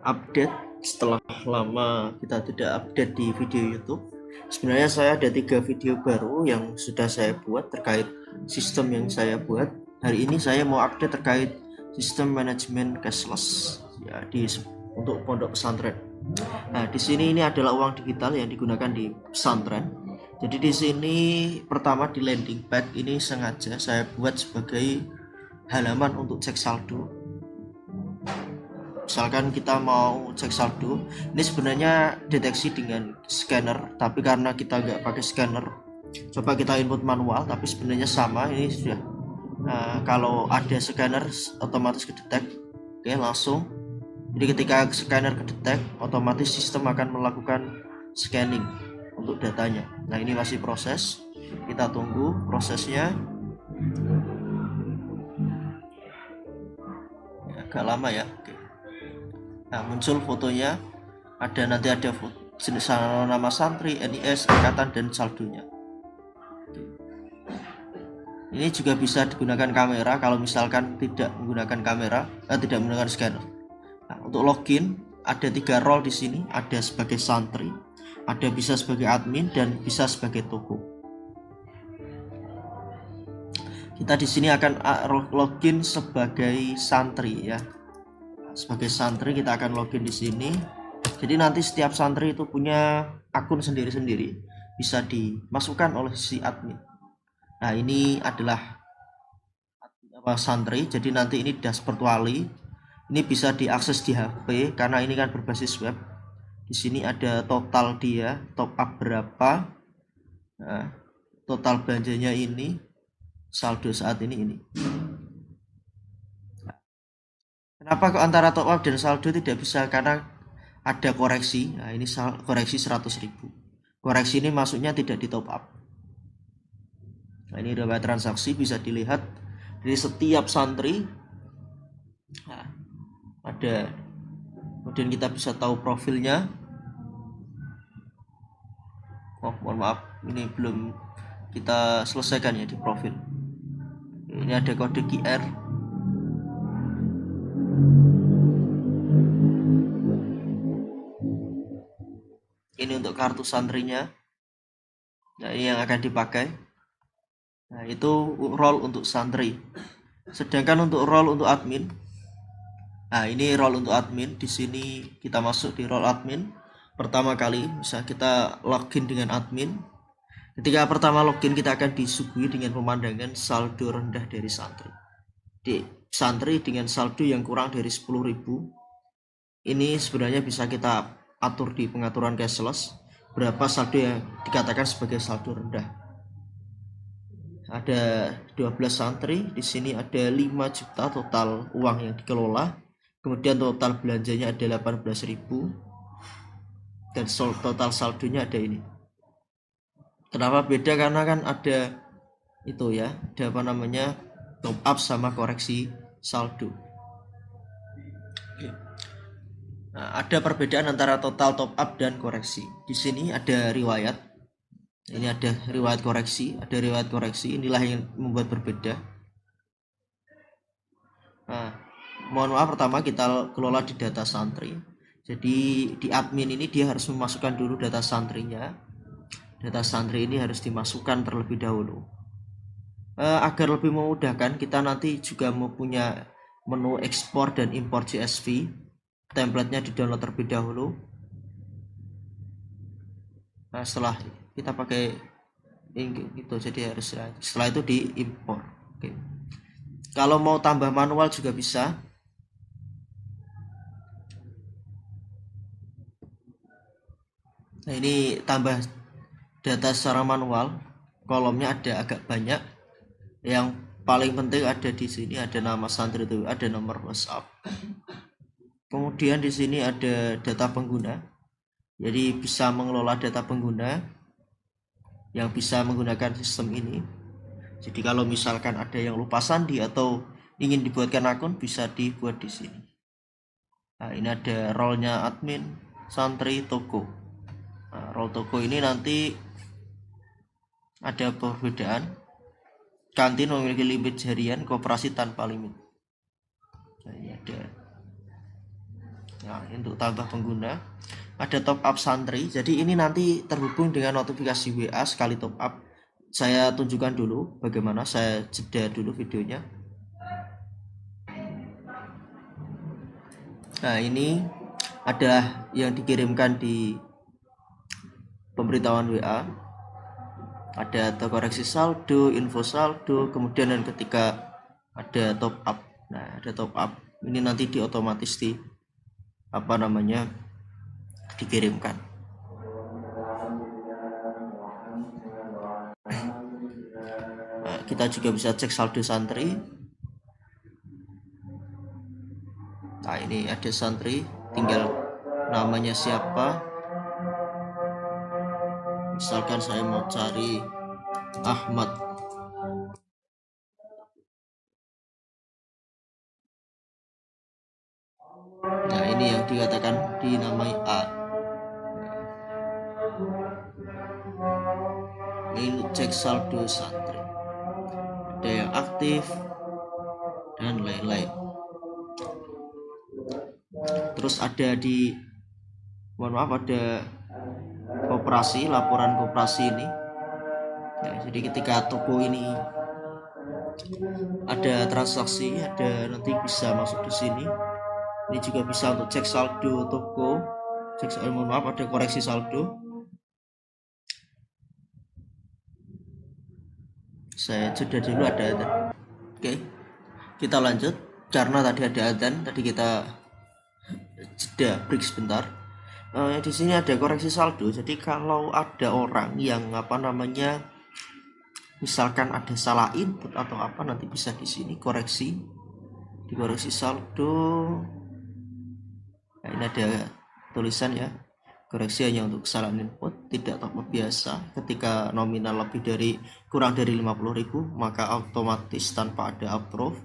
update setelah lama kita tidak update di video YouTube. Sebenarnya saya ada 3 video baru yang sudah saya buat terkait sistem yang saya buat. Hari ini saya mau update terkait sistem manajemen cashless ya untuk pondok pesantren. Nah, di sini ini adalah uang digital yang digunakan di pesantren. Jadi di sini pertama di landing pad ini sengaja saya buat sebagai halaman untuk cek saldo. Misalkan kita mau cek saldo, ini sebenarnya deteksi dengan scanner, tapi karena kita nggak pakai scanner, coba kita input manual, tapi sebenarnya sama. Ini sudah kalau ada scanner otomatis kedetek. Oke, langsung. Jadi ketika scanner kedetek, otomatis sistem akan melakukan scanning untuk datanya. Nah, ini masih proses, kita tunggu prosesnya ya, agak lama ya. Oke. Nah, muncul fotonya, nanti ada jenis nama santri, NIS, angkatan, dan saldonya. Ini juga bisa digunakan kamera kalau misalkan tidak menggunakan kamera, tidak menggunakan scanner. Nah, untuk login ada 3 role di sini, ada sebagai santri, ada bisa sebagai admin, dan bisa sebagai toko. Kita di sini akan login sebagai santri ya. Sebagai santri kita akan login di sini. Jadi nanti setiap santri itu punya akun sendiri-sendiri, bisa dimasukkan oleh si admin. Nah, ini adalah santri. Jadi nanti ini dashboard wali. Ini bisa diakses di HP karena ini kan berbasis web. Di sini ada total dia, top up berapa, nah, total belanjanya ini, saldo saat ini. Kenapa kok antara top up dan saldo tidak bisa? Karena ada koreksi. Nah, ini koreksi 100.000. Koreksi ini masuknya tidak di top up. Nah, ini riwayat transaksi bisa dilihat dari setiap santri. Nah, ada, kemudian kita bisa tahu profilnya. Oh, mohon maaf, ini belum kita selesaikan ya di profil. Ini ada kode QR. Ini untuk kartu santrinya. Nah, ini yang akan dipakai. Nah, itu role untuk santri. Sedangkan untuk role untuk admin, nah ini role untuk admin. Di sini kita masuk di role admin. Pertama kali bisa kita login dengan admin. Ketika pertama login kita akan disuguhi dengan pemandangan saldo rendah dari santri. Di santri dengan saldo yang kurang dari 10.000. Ini sebenarnya bisa kita atur di pengaturan cashless berapa saldo yang dikatakan sebagai saldo rendah. Ada 12 santri, di sini ada 5 juta total uang yang dikelola. Kemudian total belanjanya ada 18.000 dan total saldonya ada ini. Kenapa beda? Karena kan ada itu ya, ada top up sama koreksi saldo. Nah, ada perbedaan antara total top up dan koreksi. Di sini ada riwayat. Ini ada riwayat koreksi, inilah yang membuat berbeda. Nah, mohon maaf, pertama kita kelola di data santri. Jadi di admin ini dia harus memasukkan dulu data santrinya. Data santri ini harus dimasukkan terlebih dahulu. Agar lebih memudahkan, kita nanti juga mempunyai menu ekspor dan impor CSV. Templatenya di download terlebih dahulu. Nah, setelah kita pakai gitu, jadi harus setelah itu diimpor. Oke. Kalau mau tambah manual juga bisa. Nah, ini tambah data secara manual, kolomnya ada agak banyak. Yang paling penting ada di sini, ada nama santri itu, ada nomor WhatsApp. Kemudian di sini ada data pengguna. Jadi bisa mengelola data pengguna yang bisa menggunakan sistem ini. Jadi kalau misalkan ada yang lupa sandi atau ingin dibuatkan akun, bisa dibuat di sini. Nah, ini ada role-nya admin, santri, toko. Nah, role toko ini nanti ada perbedaan. Kantin memiliki limit harian, koperasi tanpa limit. Nah, ini ada. Nah, untuk tambah pengguna ada top up santri. Jadi ini nanti terhubung dengan notifikasi WA sekali top up. Saya tunjukkan dulu bagaimana, saya jeda dulu videonya. Nah, ini ada yang dikirimkan di pemberitahuan WA. Ada koreksi saldo, info saldo, kemudian dan ketika ada top up. Nah, ada top up. Ini nanti diotomatis dikirimkan. Nah, kita juga bisa cek saldo santri. Nah, ini ada santri, tinggal namanya siapa. Misalkan saya mau cari Ahmad. Nah, ini yang dikatakan dinamai A. Ini cek saldo santri, ada yang aktif dan lain-lain. Terus ada ada koperasi, laporan koperasi ini. Nah, jadi ketika toko ini ada transaksi, ada nanti bisa masuk di sini. Ini juga bisa untuk cek saldo toko, ada koreksi saldo. Saya jeda dulu, ada adzan. Oke, kita lanjut karena tadi ada adzan, tadi kita jeda break sebentar. Di sini ada koreksi saldo. Jadi kalau ada orang yang misalkan ada salah input atau apa, nanti bisa di sini dikoreksi saldo. Nah, ini ada tulisan ya, koreksi hanya untuk kesalahan input, tidak top up biasa. Ketika nominal kurang dari 50.000 maka otomatis tanpa ada approve.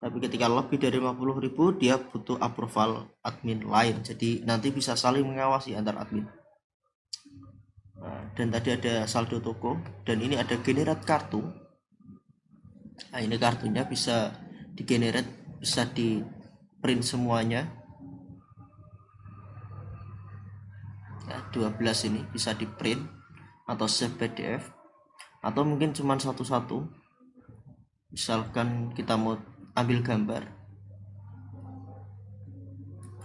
Tapi ketika lebih dari 50.000 dia butuh approval admin lain. Jadi nanti bisa saling mengawasi antar admin. Nah, dan tadi ada saldo toko, dan ini ada generate kartu. Nah, ini kartunya bisa di-generate, bisa di print semuanya. Ya, 12 ini bisa di print atau save PDF, atau mungkin cuma satu-satu. Misalkan kita mau ambil gambar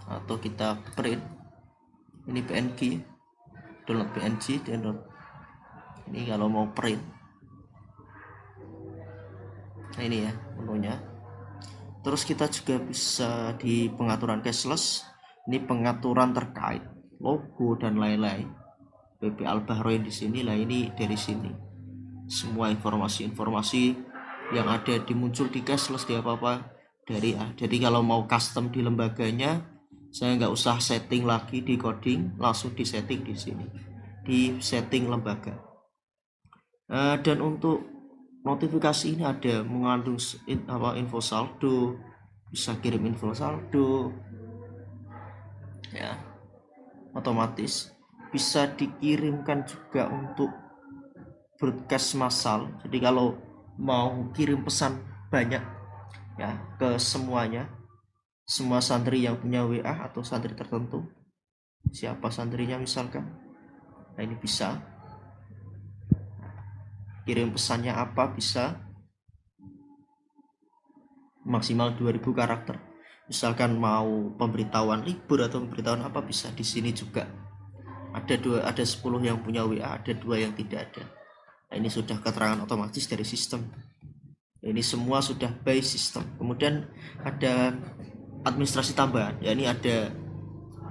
atau kita print, ini PNG, download PNG, download ini kalau mau print. Nah, ini ya menunya. Terus kita juga bisa di pengaturan cashless, ini pengaturan terkait logo dan lain-lain. PP Al-Bahrain di sini lah, ini dari sini semua informasi yang ada dimuncul di cashless di apa dari A. Jadi kalau mau custom di lembaganya, saya nggak usah setting lagi di coding, langsung di setting di sini di setting lembaga. Dan untuk notifikasi ini ada mengandung info saldo, bisa kirim info saldo ya, otomatis bisa dikirimkan juga untuk broadcast massal. Jadi kalau mau kirim pesan banyak ya ke semua santri yang punya WA atau santri tertentu, siapa santrinya misalkan, nah ini bisa kirim pesannya apa, bisa maksimal 2000 karakter. Misalkan mau pemberitahuan libur atau pemberitahuan apa, bisa di sini juga. Ada 10 yang punya WA, ada 2 yang tidak ada. Nah, ini sudah keterangan otomatis dari sistem. Ini semua sudah by sistem. Kemudian ada administrasi tambahan. Ya, ini ada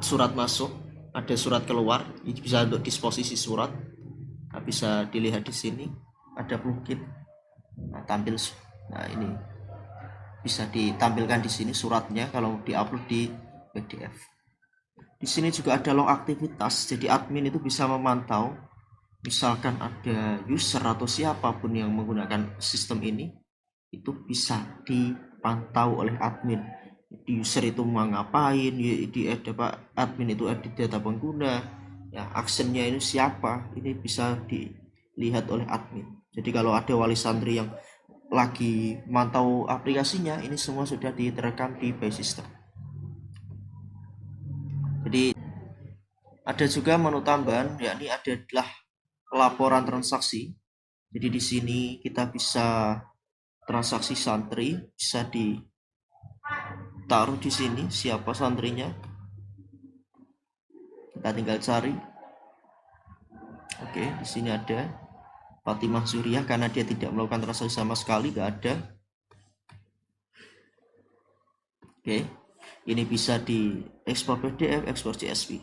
surat masuk, ada surat keluar. Ini bisa untuk disposisi surat. Nah, bisa dilihat di sini. Ada plugin. Nah, tampil. Nah, ini bisa ditampilkan di sini suratnya kalau diupload di PDF. Di sini juga ada log aktivitas. Jadi admin itu bisa memantau, misalkan ada user atau siapapun yang menggunakan sistem ini, itu bisa dipantau oleh admin. Di user itu mau ngapain, admin itu edit data pengguna, ya actionnya ini siapa, ini bisa dilihat oleh admin. Jadi kalau ada wali santri yang lagi mantau aplikasinya, ini semua sudah diterekam di by system. Jadi ada juga menu tambahan, yakni adalah laporan transaksi. Jadi di sini kita bisa transaksi santri, bisa ditaruh di sini siapa santrinya. Kita tinggal cari. Oke, di sini ada Fatimah Zuriyah, karena dia tidak melakukan transaksi sama sekali, nggak ada. Oke, ini bisa di ekspor PDF, ekspor CSV,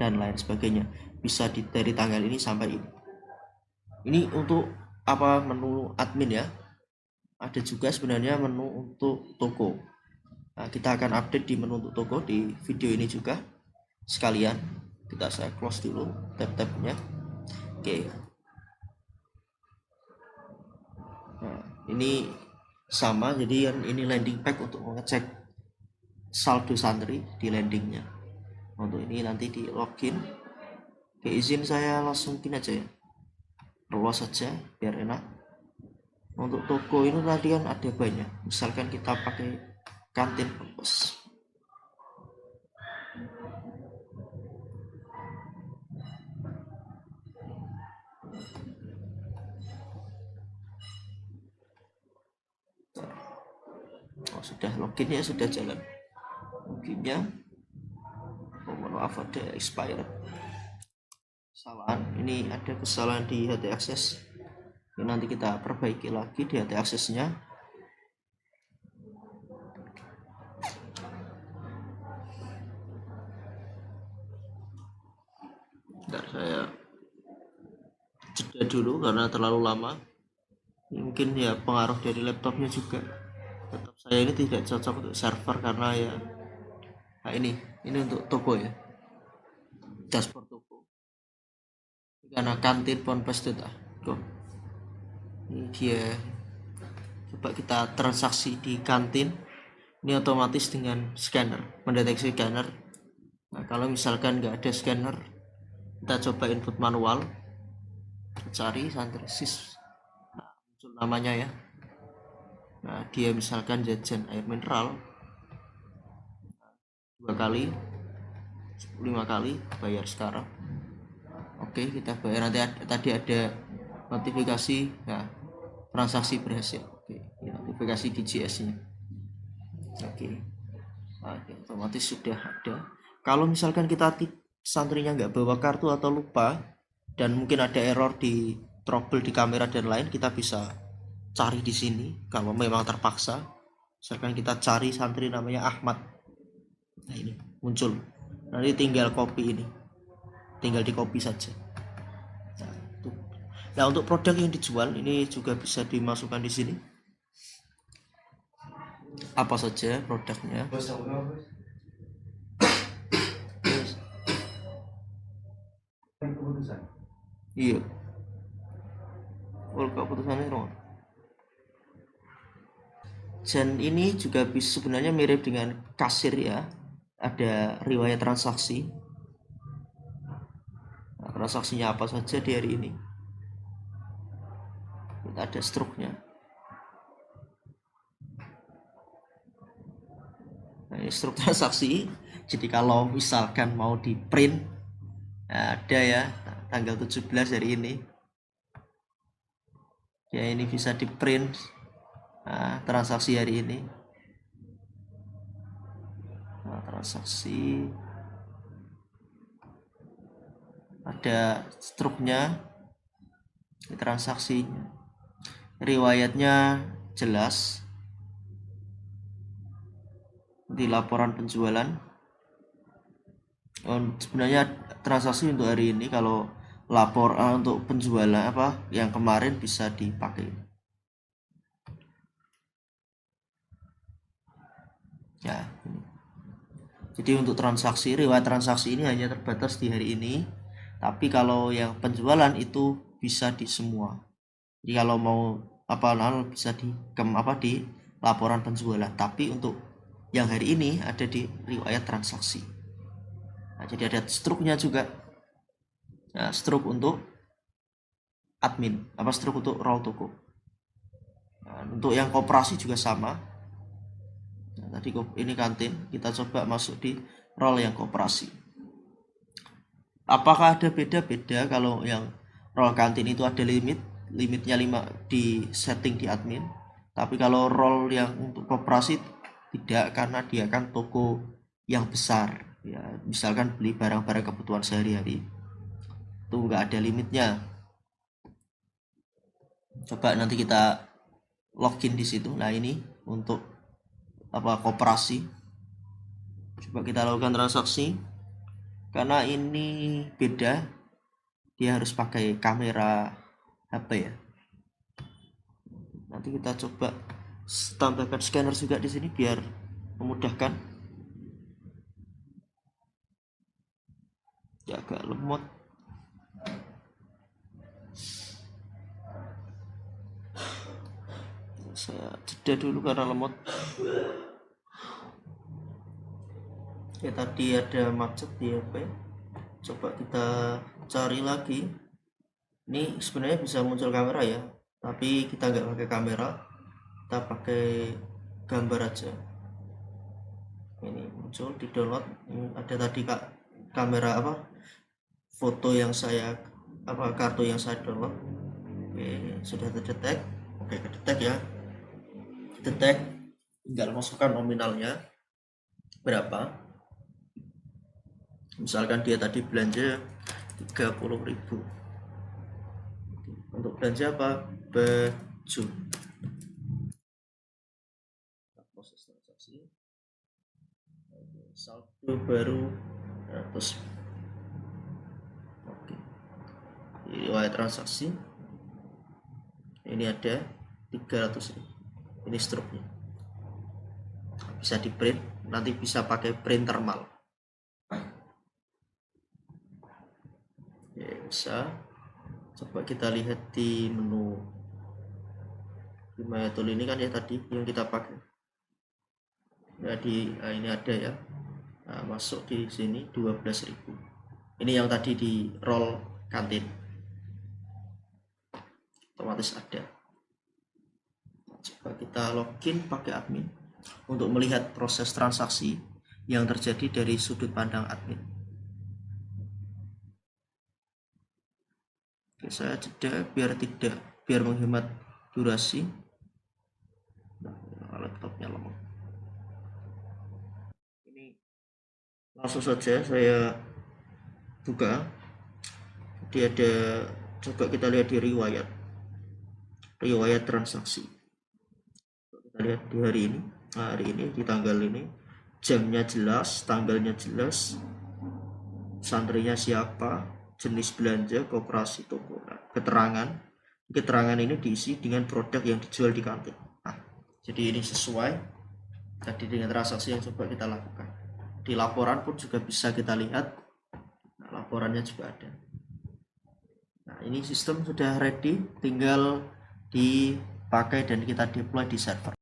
dan lain sebagainya. Bisa dari tanggal ini sampai ini. Ini untuk apa, menu admin ya. Ada juga sebenarnya menu untuk toko. Nah, kita akan update di menu untuk toko di video ini juga. Sekalian saya close dulu tab-tabnya. Oke. Nah, ini sama, jadi ini landing page untuk mengecek saldo santri di landingnya. Untuk ini nanti di login. Oke, izin saya langsung pin aja ya, close saja biar enak. Untuk toko ini tadi kan ada banyak, misalkan kita pakai kantin pos. Oh, sudah login ya, sudah jalan loginnya. Oh, maaf, ada expired, kesalahan. Ini ada kesalahan di HT Access. Ini nanti kita perbaiki lagi di HT Access-nya. Bentar, saya jeda dulu karena terlalu lama. Mungkin ya pengaruh dari laptopnya juga. Laptop saya ini tidak cocok untuk server karena ya, nah ini untuk toko ya, dashboard toko. Karena kantin ponpes.com. Ini dia. Coba kita transaksi di kantin. Ini otomatis dengan scanner, mendeteksi scanner. Nah, kalau misalkan nggak ada scanner, kita coba input manual, cari santri sis. Nah, muncul namanya ya. Nah, dia misalkan jajan air mineral 2 kali, 5 kali, bayar sekarang. Oke, kita bayar. Nanti tadi ada notifikasi, nah, transaksi berhasil. Oke, notifikasi di GS-nya. Oke, otomatis sudah ada. Kalau misalkan kita santrinya nggak bawa kartu atau lupa, dan mungkin ada error di trouble di kamera dan lain, kita bisa cari di sini. Kalau memang terpaksa, misalkan kita cari santri namanya Ahmad, nah ini muncul. Nanti tinggal copy ini, tinggal di copy saja. Nah, untuk produk yang dijual ini juga bisa dimasukkan di sini. Apa saja produknya? Iya. Keputusannya wrong. Dan ini juga bisa sebenarnya mirip dengan kasir ya. Ada riwayat transaksi. Nah, transaksinya apa saja di hari ini. Kita ada struknya. Nah, ini struk transaksi. Jadi kalau misalkan mau di print, nah, ada ya tanggal 17 hari ini. Ya, ini bisa di print. Nah, transaksi hari ini. Nah, transaksi ada struknya, transaksinya, riwayatnya jelas di laporan penjualan. Sebenarnya transaksi untuk hari ini, kalau lapor untuk penjualan apa yang kemarin bisa dipakai ya. Jadi untuk transaksi, riwayat transaksi ini hanya terbatas di hari ini, tapi kalau yang penjualan itu bisa di semua. Jadi kalau mau apa bisa di di laporan penjualan, tapi untuk yang hari ini ada di riwayat transaksi. Nah, jadi ada struknya juga. Nah, struk untuk admin, struk untuk role toko. Nah, untuk yang koperasi juga sama. Nah, tadi ini kantin, kita coba masuk di role yang koperasi. Apakah ada beda-beda? Kalau yang role kantin itu ada limitnya 5 di setting di admin, tapi kalau role yang untuk koperasi tidak, karena dia kan toko yang besar ya, misalkan beli barang-barang kebutuhan sehari-hari itu nggak ada limitnya. Coba nanti kita login di situ. Nah, ini untuk apa, koperasi. Coba kita lakukan transaksi. Karena ini beda, dia harus pakai kamera HP ya. Nanti kita coba tambahkan scanner juga di sini biar memudahkan. Ya, agak lemot. Saya jeda dulu karena lemot. Ya, tadi ada macet di HP. Coba kita cari lagi. Ini sebenarnya bisa muncul kamera ya, tapi kita nggak pakai kamera, kita pakai gambar aja. Ini muncul di download. Ini ada tadi kamera apa, foto yang saya apa, kartu yang saya download. Oke, sudah terdetek. Oke, kedetek ya, detek. Tinggal masukkan nominalnya berapa. Misalkan dia tadi belanja 30.000. Untuk belanja apa? Baju. Proses transaksi. Saldo baru 100. Oke. Riwayat transaksi. Ini ada 300. Ini struknya. Bisa di print, nanti bisa pakai printer mal. Ya, bisa. Coba kita lihat di menu Maya Tool ini kan ya tadi yang kita pakai. Ya, ini ada ya. Nah, masuk di sini 12.000. Ini yang tadi di roll kantin. Otomatis ada. Coba kita login pakai admin untuk melihat proses transaksi yang terjadi dari sudut pandang admin. Oke, saya jeda biar menghemat durasi. Nah, laptopnya lemot. Ini langsung saja saya buka. Jadi ada, coba kita lihat di riwayat transaksi. Kita lihat di hari ini di tanggal ini, jamnya jelas, tanggalnya jelas, santrinya siapa, jenis belanja, koperasi, toko. Nah, keterangan ini diisi dengan produk yang dijual di kantin. Nah, jadi ini sesuai tadi dengan transaksi yang coba kita lakukan. Di laporan pun juga bisa kita lihat. Nah, laporannya juga ada. Nah, ini sistem sudah ready, tinggal dipakai dan kita deploy di server.